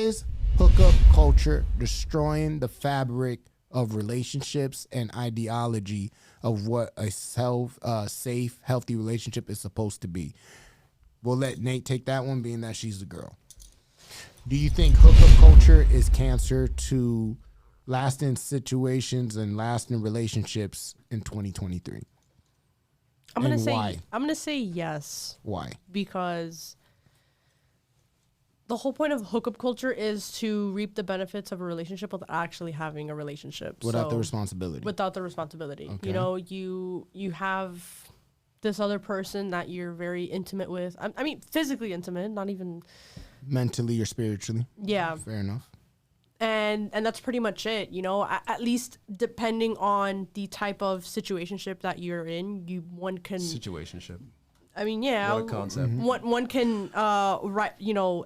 Is hookup culture destroying the fabric of relationships and ideology of what a safe, healthy relationship is supposed to be? We'll let Nate take that one, being that she's the girl. Do you think hookup culture is cancer to lasting situations and lasting relationships in 2023? I'm gonna say yes. Why? Because the whole point of hookup culture is to reap the benefits of a relationship without actually having a relationship. Without the responsibility. Without the responsibility. Okay. You know, you have this other person that you're very intimate with. I mean, physically intimate, not even mentally or spiritually. Yeah. Fair enough. And that's pretty much it, you know. At least depending on the type of situationship that you're in, one can situationship. I mean, yeah, what a concept. One can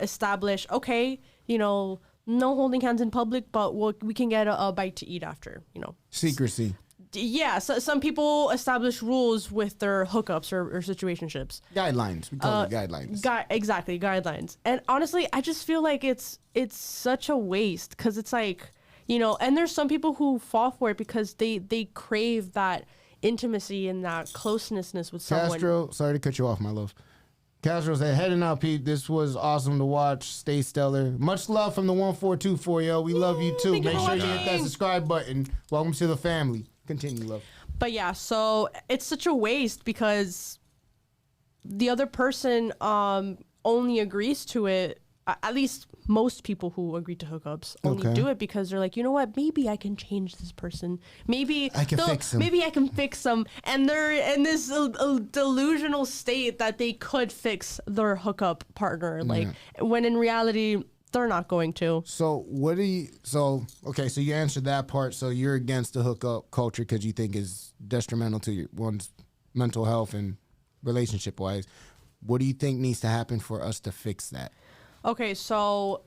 establish, okay, you know, no holding hands in public, but we can get a bite to eat after, you know. Secrecy. Yeah, so some people establish rules with their hookups or situationships. Guidelines. We call it guidelines. Exactly, guidelines. And honestly, I just feel like it's such a waste because it's like, you know, and there's some people who fall for it because they crave that intimacy and that closeness with someone. Castro, sorry to cut you off, my love. Castro said, heading out, Pete. This was awesome to watch. Stay stellar. Much love from the 142 yo. We love you too. Make sure you hit that subscribe button. Welcome to the family. Continue, love. But yeah, so it's such a waste because the other person only agrees to it. At least most people who agree to hookups only do it because they're like, you know what? Maybe I can change this person. Maybe I can fix them. Maybe I can fix them. And they're in this delusional state that they could fix their hookup partner. Like when in reality, they're not going to. So so you answered that part. So you're against the hookup culture because you think it's detrimental to one's mental health and relationship wise. What do you think needs to happen for us to fix that? Okay, so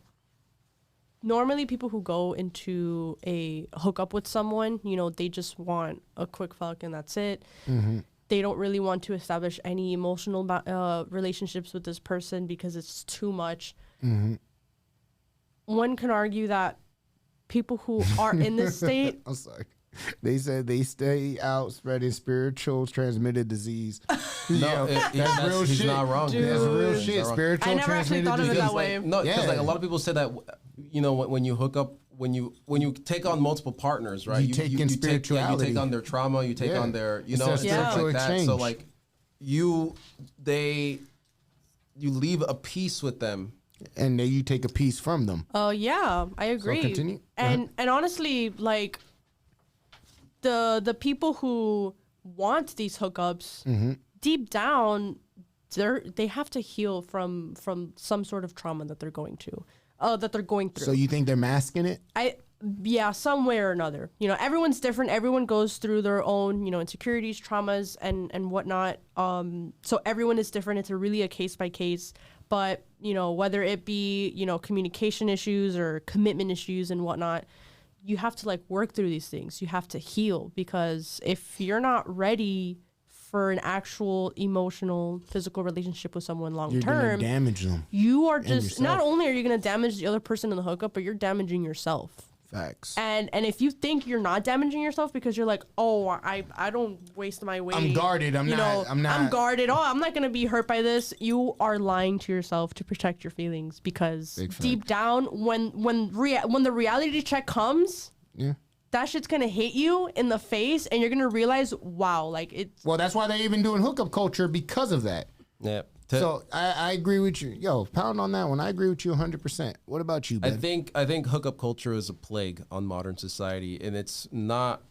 normally people who go into a hookup with someone, you know, they just want a quick fuck and that's it. Mm-hmm. They don't really want to establish any emotional relationships with this person because it's too much. Mm-hmm. One can argue that people who are in this state... I'm sorry. They said they stay out spreading spiritual transmitted disease. No, that's real shit. He's not wrong. Dude. That's real shit. Spiritual I never actually transmitted thought of it disease. that way. No, because like a lot of people say that, you know, when you hook up, when you take on multiple partners, right? You take in spirituality. You take on their trauma. You take on their, you know, it's stuff like that. exchange. So like, you leave a piece with them. And then you take a piece from them. Oh, yeah, I agree. So continue. And honestly, like, the people who want these hookups, deep down, they have to heal from some sort of trauma that they're going through. So you think they're masking it? Yeah, some way or another. You know, everyone's different. Everyone goes through their own, you know, insecurities, traumas, and whatnot. So everyone is different. It's really a case by case. But, you know, whether it be, you know, communication issues or commitment issues and whatnot, you have to like work through these things. You have to heal because if you're not ready for an actual emotional, physical relationship with someone long term, you're gonna damage them. You are just not only are you going to damage the other person in the hookup, but you're damaging yourself. Facts. And if you think you're not damaging yourself because you're like, oh, I don't waste my weight. I'm guarded. I'm guarded. Oh, I'm not going to be hurt by this. You are lying to yourself to protect your feelings because deep down, when the reality check comes, that shit's going to hit you in the face and you're going to realize, wow, like it's... Well, that's why they're even doing hookup culture because of that. Yeah. So I agree with you. Yo, pound on that one. I agree with you 100%. What about you, Ben? I think hookup culture is a plague on modern society, and it's not.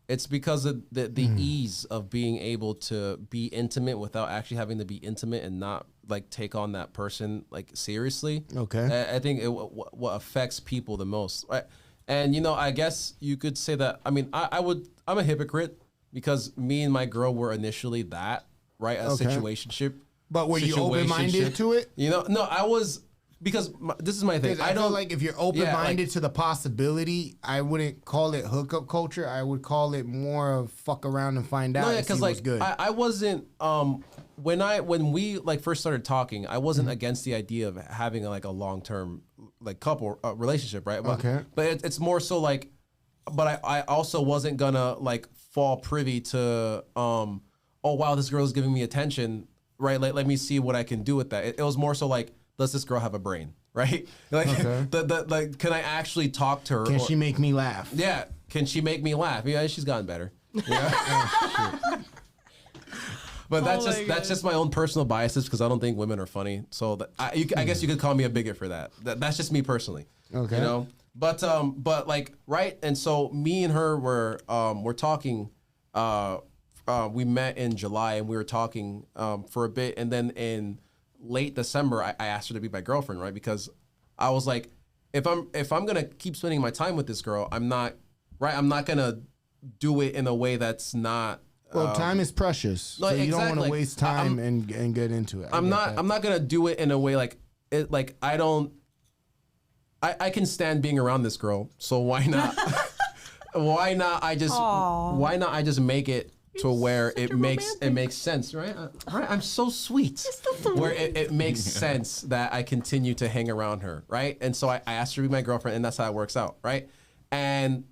It's because of the ease of being able to be intimate without actually having to be intimate and not like take on that person like seriously. Okay. I think what affects people the most, right? And you know, I guess you could say that. I mean, I'm a hypocrite because me and my girl were initially that, right? A situationship. But were you open-minded to it? You know, no, I was, because this is my thing. I feel like if you're open-minded to the possibility, I wouldn't call it hookup culture. I would call it more of fuck around and find out. No, yeah, because like good. I wasn't when we like first started talking, I wasn't against the idea of having like a long-term couple relationship, right? Okay. But it's more so like, but I also wasn't gonna like fall privy to oh wow, this girl is giving me attention, right? Let me see what I can do with that. It was more so like, does this girl have a brain, right? Like like can I actually talk to her? Can she make me laugh? Yeah, can she make me laugh? Yeah, she's gotten better. Yeah. But that's just my own personal biases because I don't think women are funny. So I guess you could call me a bigot for that. That's just me personally. Okay. You know, but like right, and so me and her were talking. We met in July and we were talking for a bit, and then in late December I asked her to be my girlfriend, right? Because I was like, if I'm gonna keep spending my time with this girl, I'm not gonna do it in a way that's not. Well, time is precious, so you don't want to waste time and get into it. I'm not gonna do it in a way like it. Like I don't. I can stand being around this girl, so why not? Why not? I just make it to where it makes sense, right? Right. I'm so sweet. Where it makes sense that I continue to hang around her, right? And so I asked her to be my girlfriend, and that's how it works out, right? And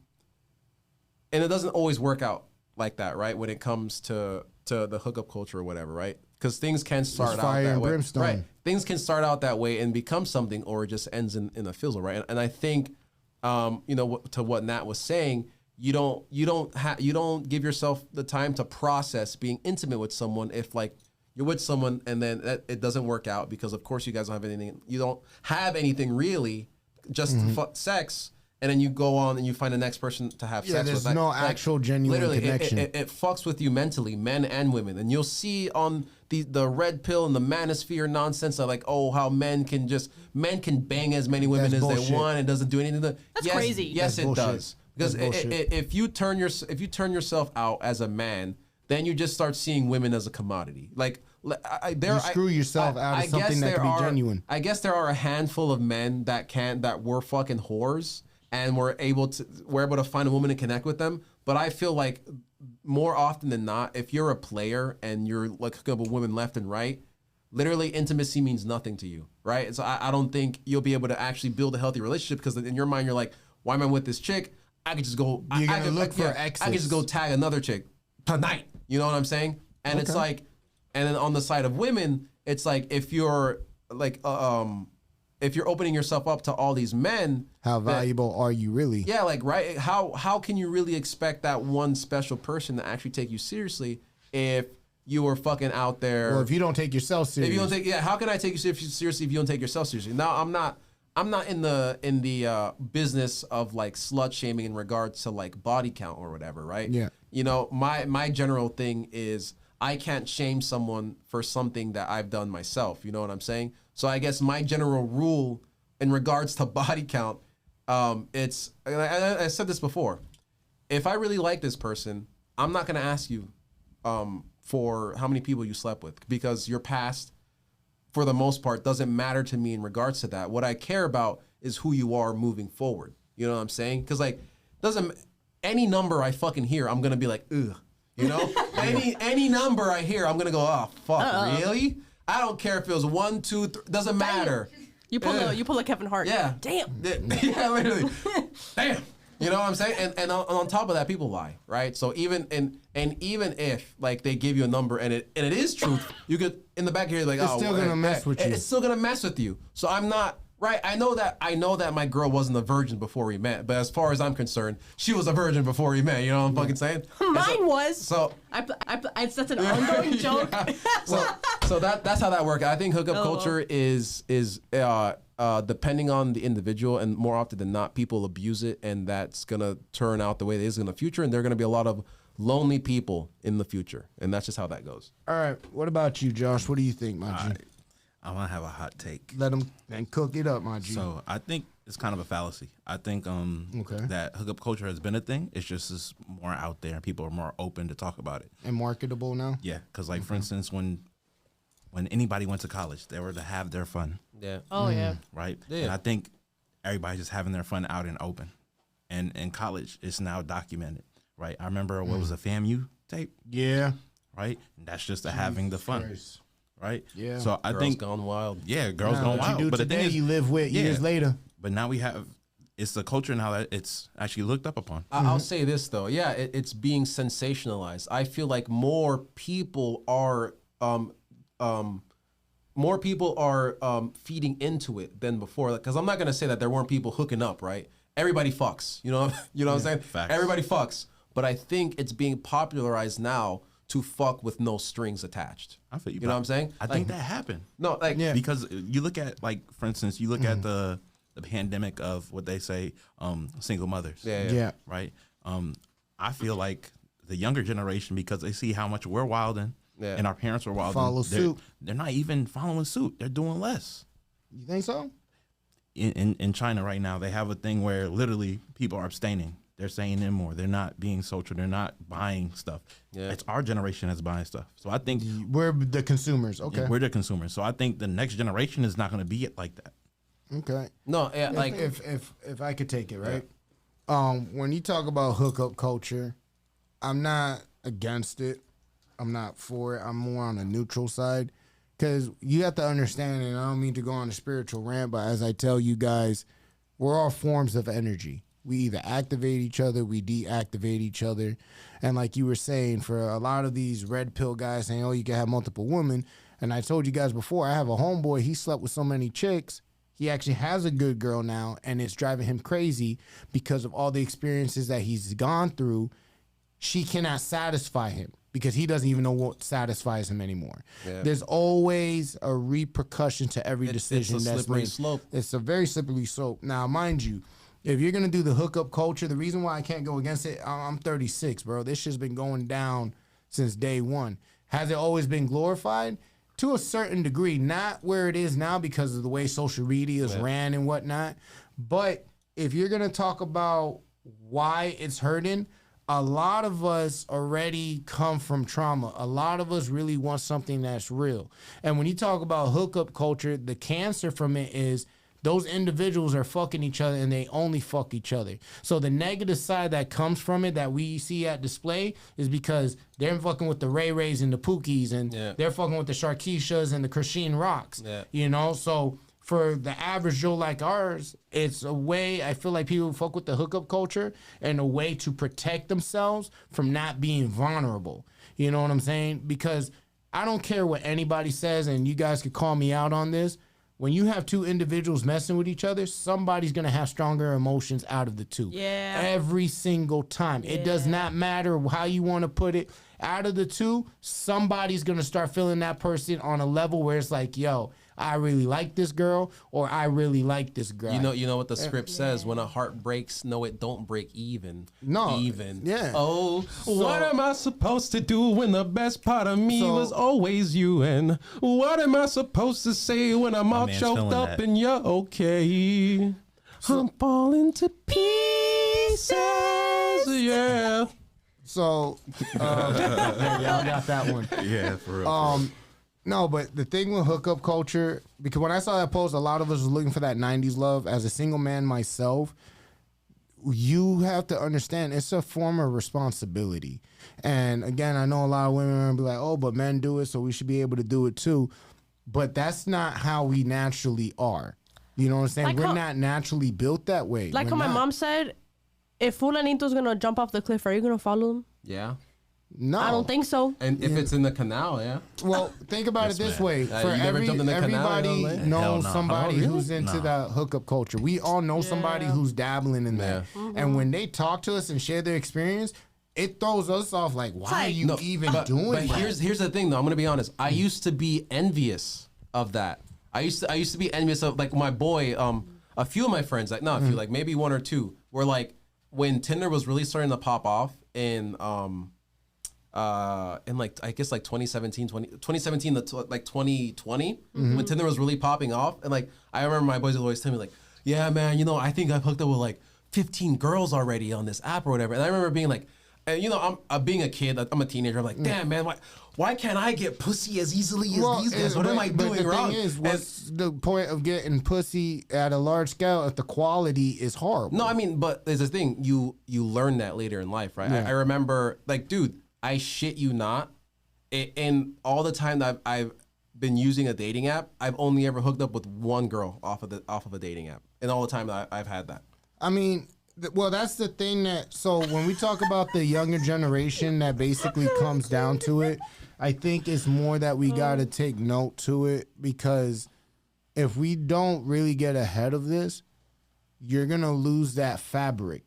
it doesn't always work out like that, right? When it comes to the hookup culture or whatever, right? Because things can start out that way, brimstone. right? Things can start out that way and become something, or it just ends in a fizzle, right? And I think, to what Nat was saying, you don't give yourself the time to process being intimate with someone if like you're with someone and then it doesn't work out because of course you guys don't have anything. You don't have anything really, just sex. And then you go on and you find the next person to have sex with. There's no actual genuine connection. It fucks with you mentally, men and women. And you'll see on the red pill and the manosphere nonsense of like, oh, how men can bang as many women as they want and doesn't do anything. That's crazy. Yes, it does. Because if you turn yourself out as a man, then you just start seeing women as a commodity. Like you screw yourself out of something that can be genuine. I guess there are a handful of men that were fucking whores. And we're able to find a woman and connect with them. But I feel like more often than not, if you're a player and you're like hooking up with women left and right, literally intimacy means nothing to you, right? So I don't think you'll be able to actually build a healthy relationship because in your mind you're like, why am I with this chick? I could just go. You're gonna look for exes. I could just go tag another chick tonight. You know what I'm saying? And it's like, and then on the side of women, it's like if you're like if you're opening yourself up to all these men, how valuable are you really? Yeah, like right. How can you really expect that one special person to actually take you seriously if you were fucking out there? Well, if you don't take yourself seriously, if you don't take, how can I take you seriously if you don't take yourself seriously? Now, I'm not in the business of like slut shaming in regards to like body count or whatever, right? Yeah. You know, my general thing is I can't shame someone for something that I've done myself. You know what I'm saying? So I guess my general rule in regards to body count, it's, I said this before, if I really like this person, I'm not going to ask you for how many people you slept with because your past, for the most part, doesn't matter to me in regards to that. What I care about is who you are moving forward. You know what I'm saying? Because like, any number I fucking hear, I'm going to be like, ugh. You know, any number I hear, I'm gonna go, oh fuck, really? I don't care if it was 1, 2, 3, doesn't matter. You pull a Kevin Hart. Yeah. Damn. Yeah, literally. Damn. You know what I'm saying? And on top of that, people lie, right? So even if like they give you a number and it is truth, you could in the back of your head like, it's still gonna mess with you. It's still gonna mess with you. So I'm not. Right, I know that my girl wasn't a virgin before we met, but as far as I'm concerned, she was a virgin before we met. You know what I'm fucking saying? Mine was. So that's an ongoing joke. So that's how that works. I think hookup culture is depending on the individual, and more often than not, people abuse it, and that's gonna turn out the way it is in the future, and there are gonna be a lot of lonely people in the future, and that's just how that goes. All right, what about you, Josh? What do you think, my G? I want to have a hot take. Let them and cook it up, my G. So I think it's kind of a fallacy. I think that hookup culture has been a thing. It's just is more out there. People are more open to talk about it. And marketable now? Yeah, because like for instance, when anybody went to college, they were to have their fun. Yeah. Oh yeah. Right. Yeah. And I think everybody's just having their fun out in open, and in college, it's now documented. Right. I remember what was a FAMU tape. Yeah. Right. And that's just having the fun. Christ. Right. Yeah. So I Girls think gone wild. Yeah, girls gone wild. You do but today, the thing is, you live with years later. but now we have. It's the culture now that it's actually looked up upon. I'll say this though, yeah, it's being sensationalized. I feel like more people are feeding into it than before. Because I'm not gonna say that there weren't people hooking up, right? Everybody fucks, you know, what I'm saying? Facts. Everybody fucks, but I think it's being popularized now to fuck with no strings attached. I feel you. You know what I'm saying? I think that happened. No, like Because you look at, like, for instance, you look at the pandemic of what they say, single mothers. Yeah. Right. I feel like the younger generation, because they see how much we're wilding and our parents were wilding, Follow suit. They're not even following suit. They're doing less. You think so? In China right now, they have a thing where literally people are abstaining. They're staying in more. They're not being social. They're not buying stuff. Yeah. It's our generation that's buying stuff. So I think We're the consumers. Okay. we're the consumers. So I think the next generation is not going to be it like that. Okay. no, yeah, like If I could take it, right? When you talk about hookup culture, I'm not against it. I'm not for it. I'm more on the neutral side. Because you have to understand, and I don't mean to go on a spiritual rant, but as I tell you guys, we're all forms of energy. We either activate each other, we deactivate each other. And like you were saying, for a lot of these red pill guys saying, oh, you can have multiple women. And I told you guys before, I have a homeboy, he slept with so many chicks. He actually has a good girl now, and it's driving him crazy because of all the experiences that he's gone through. She cannot satisfy him because he doesn't even know what satisfies him anymore. Yeah. There's always a repercussion to every decision it's a that's slippery made. slope. It's a very slippery slope. Now, mind you, if you're gonna do the hookup culture, the reason why I can't go against it, I'm 36, bro. This shit's been going down since day one. Has it always been glorified? To a certain degree, not where it is now because of the way social media is ran and whatnot. But if you're gonna talk about why it's hurting, a lot of us already come from trauma. A lot of us really want something that's real. And when you talk about hookup culture, the cancer from it is those individuals are fucking each other and they only fuck each other. So the negative side that comes from it that we see at display is because they're fucking with the Ray Rays and the Pookies and they're fucking with the Sharkeishas and the Christine Rocks. Yeah. You know, so for the average Joe like ours, it's a way, I feel like people fuck with the hookup culture and a way to protect themselves from not being vulnerable. You know what I'm saying? Because I don't care what anybody says, and you guys could call me out on this. When you have two individuals messing with each other, somebody's going to have stronger emotions out of the two. Yeah. Every single time. It does not matter how you want to put it. Out of the two, somebody's going to start feeling that person on a level where it's like, yo, I really like this girl, or I really like this girl. You know what the script says: when a heart breaks, no, it don't break even. No, even. yeah. Oh, what am I supposed to do when the best part of me was always you? And what am I supposed to say when I'm all man's choked feeling up that. and you're okay? I'm falling to pieces. Yeah. So, yeah, y'all got that one. Yeah, for real. No, but the thing with hookup culture, because when I saw that post, a lot of us was looking for that 90s love. As a single man myself, you have to understand it's a form of responsibility. And again, I know a lot of women are gonna be like, oh, but men do it, so we should be able to do it too. But that's not how we naturally are. You know what I'm saying? Like We're how- not naturally built that way. Like We're how my not. mom said, if Fulanito's gonna jump off the cliff, are you gonna follow him? Yeah. No. I don't think so. And if it's in the canal, yeah. Well, think about it this man. way. You For never jumped in the canal, everybody you know, like- knows Hell no. somebody Oh, really? who's into Nah. the hookup culture. We all know somebody who's dabbling in that. And when they talk to us and share their experience, it throws us off like, why are you even doing But that? here's the thing though. I'm gonna be honest. I used to be envious of that. I used to be envious of like my boy. A few of my friends, like not a few, like maybe one or two, were like when Tinder was really starting to pop off in like I guess like 2017 like 2020 when Tinder was really popping off, and like I remember my boys would always tell me like, yeah man, you know, I think I've hooked up with like 15 girls already on this app or whatever. And I remember being like, and you know, I'm being a kid, I'm a teenager, I'm like, damn man, why can't I get pussy as easily as these guys? What am I doing wrong? The thing is, what's the point of getting pussy at a large scale if the quality is horrible? No, I mean, but there's this thing, you learn that later in life, right? Yeah. I remember, like, dude, I shit you not, in all the time that I've been using a dating app, I've only ever hooked up with one girl off of a dating app. in all the time that I've had that. I mean, well, that's the thing that. So when we talk about the younger generation, that basically comes down to it. I think it's more that we got to take note to it, because if we don't really get ahead of this, you're gonna lose that fabric.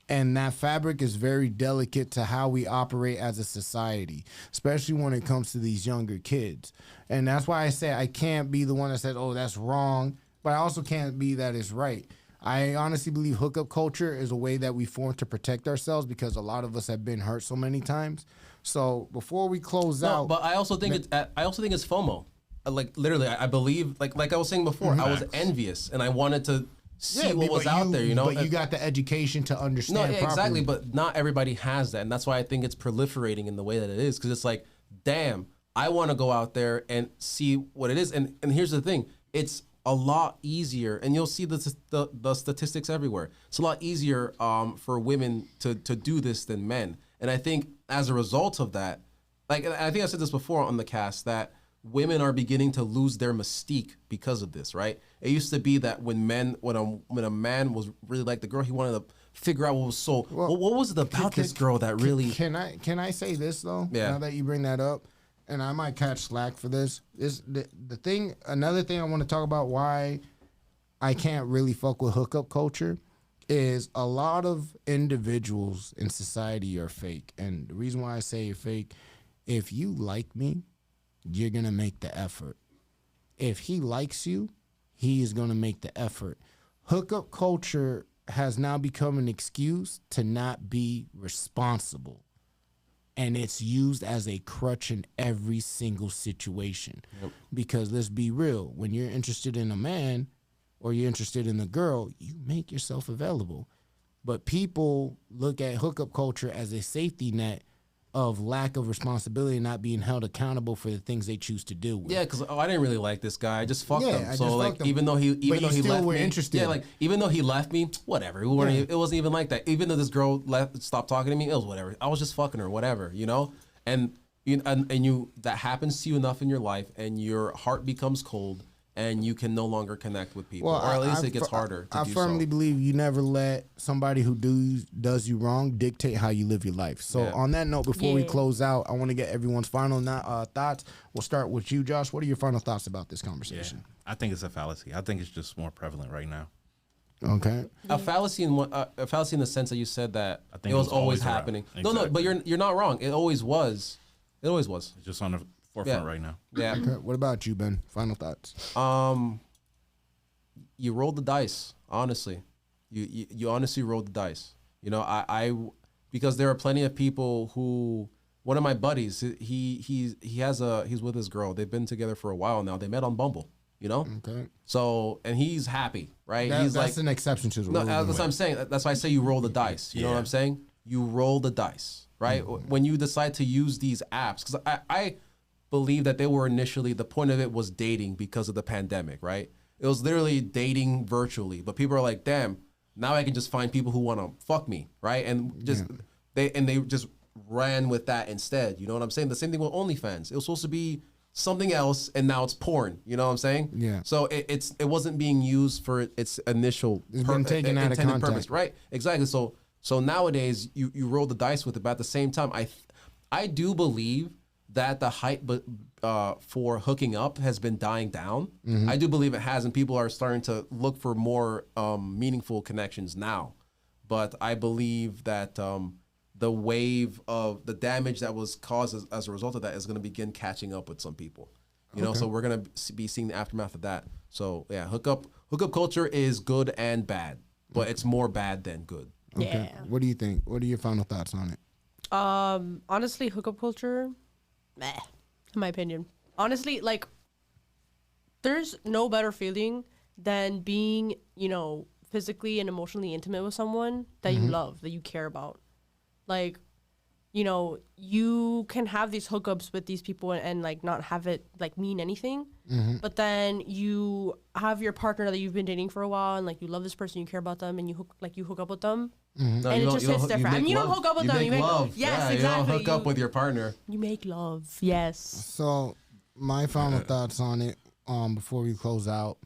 And that fabric is very delicate to how we operate as a society, especially when it comes to these younger kids. And that's why I say I can't be the one that said, oh, that's wrong, but I also can't be that it's right. I honestly believe hookup culture is a way that we form to protect ourselves, because a lot of us have been hurt so many times. So before we close out, but I also think it's FOMO. Like literally, I believe, like I was saying before, I was envious and I wanted to see what was out there, you know. But you got the education to understand. No, exactly. But not everybody has that, and that's why I think it's proliferating in the way that it is. Because it's like, damn, I want to go out there and see what it is. And here's the thing: it's a lot easier, and you'll see the statistics everywhere. It's a lot easier for women to do this than men. And I think as a result of that, like, and I think I said this before on the cast, that women are beginning to lose their mystique because of this, right? It used to be that when a man was really like the girl, he wanted to figure out what was what was it about this girl that really. Can I say this though? Yeah. Now that you bring that up, and I might catch slack for this. Another thing I want to talk about why I can't really fuck with hookup culture is a lot of individuals in society are fake. And the reason why I say fake, if you like me, you're going to make the effort. If he likes you, he is going to make the effort. Hookup culture has now become an excuse to not be responsible. And it's used as a crutch in every single situation. Yep. Because let's be real, when you're interested in a man or you're interested in a girl, you make yourself available. But people look at hookup culture as a safety net of lack of responsibility and not being held accountable for the things they choose to do with. Yeah, because I didn't really like this guy. I just fucked him. So like, even though he left me, interested. Yeah, like even though he left me, whatever. It wasn't even like that. Even though this girl stopped talking to me, it was whatever. I was just fucking her, whatever, you know. And that happens to you enough in your life, and your heart becomes cold, and you can no longer connect with people, or at least it gets harder. I firmly believe you never let somebody who does you wrong dictate how you live your life. So on that note, before we close out, I want to get everyone's final thoughts. We'll start with you, Josh. What are your final thoughts about this conversation? Yeah, I think it's a fallacy. I think it's just more prevalent right now. Okay. A fallacy in the sense that you said that I think it was always happening. Exactly. No, but you're not wrong. It always was. It's just on the forefront right now. Yeah. Okay. What about you, Ben? Final thoughts. You rolled the dice. Honestly, you honestly rolled the dice. You know, I because there are plenty of people who. One of my buddies, he's with his girl. They've been together for a while now. They met on Bumble. You know. Okay. So and he's happy, right? That's an exception to the rule. No, that's what I'm saying. That's why I say you roll the dice. You know what I'm saying? You roll the dice, right? Mm-hmm. When you decide to use these apps, because I believe that they were initially, the point of it was dating because of the pandemic, right? It was literally dating virtually, but people are like, damn, now I can just find people who want to fuck me, right? And they just ran with that instead. You know what I'm saying? The same thing with OnlyFans. It was supposed to be something else, and now it's porn. You know what I'm saying? Yeah. So it wasn't being used for its initial taken out of context. Purpose, right? Exactly. So nowadays you roll the dice with it, but at the same time, I do believe that the hype for hooking up has been dying down. Mm-hmm. I do believe it has, and people are starting to look for more meaningful connections now. But I believe that the wave of the damage that was caused as a result of that is going to begin catching up with some people. You know, so we're going to be seeing the aftermath of that. So yeah, hookup culture is good and bad, but it's more bad than good. Okay. Yeah. What do you think? What are your final thoughts on it? Honestly, hookup culture, meh, in my opinion. Honestly, like, there's no better feeling than being, physically and emotionally intimate with someone that you love, that you care about. Like, you can have these hookups with these people and like not have it like mean anything. Mm-hmm. But then you have your partner that you've been dating for a while and like you love this person, you care about them, and you hook up with them. Mm-hmm. No, and it just hits different. I mean, you don't hook up with them. You make love. Yes, exactly. You don't hook up with your partner. You make love. Yes. So my final thoughts on it before we close out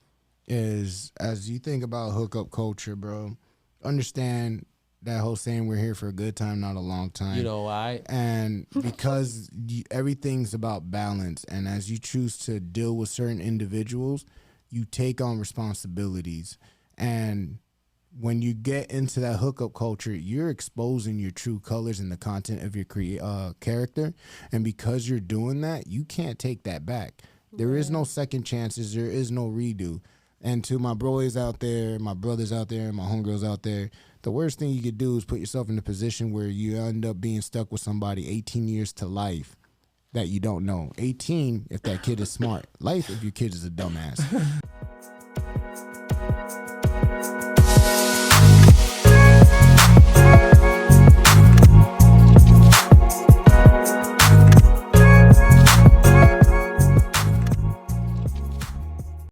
is, as you think about hookup culture, bro, understand that whole saying, we're here for a good time, not a long time. You know why? And because everything's about balance, and as you choose to deal with certain individuals, you take on responsibilities. And when you get into that hookup culture, you're exposing your true colors in the content of your character. And because you're doing that, you can't take that back. There is no second chances. There is no redo. And to my boys out there, my brothers out there, my homegirls out there, the worst thing you could do is put yourself in a position where you end up being stuck with somebody 18 years to life that you don't know. 18 if that kid is smart. Life if your kid is a dumbass.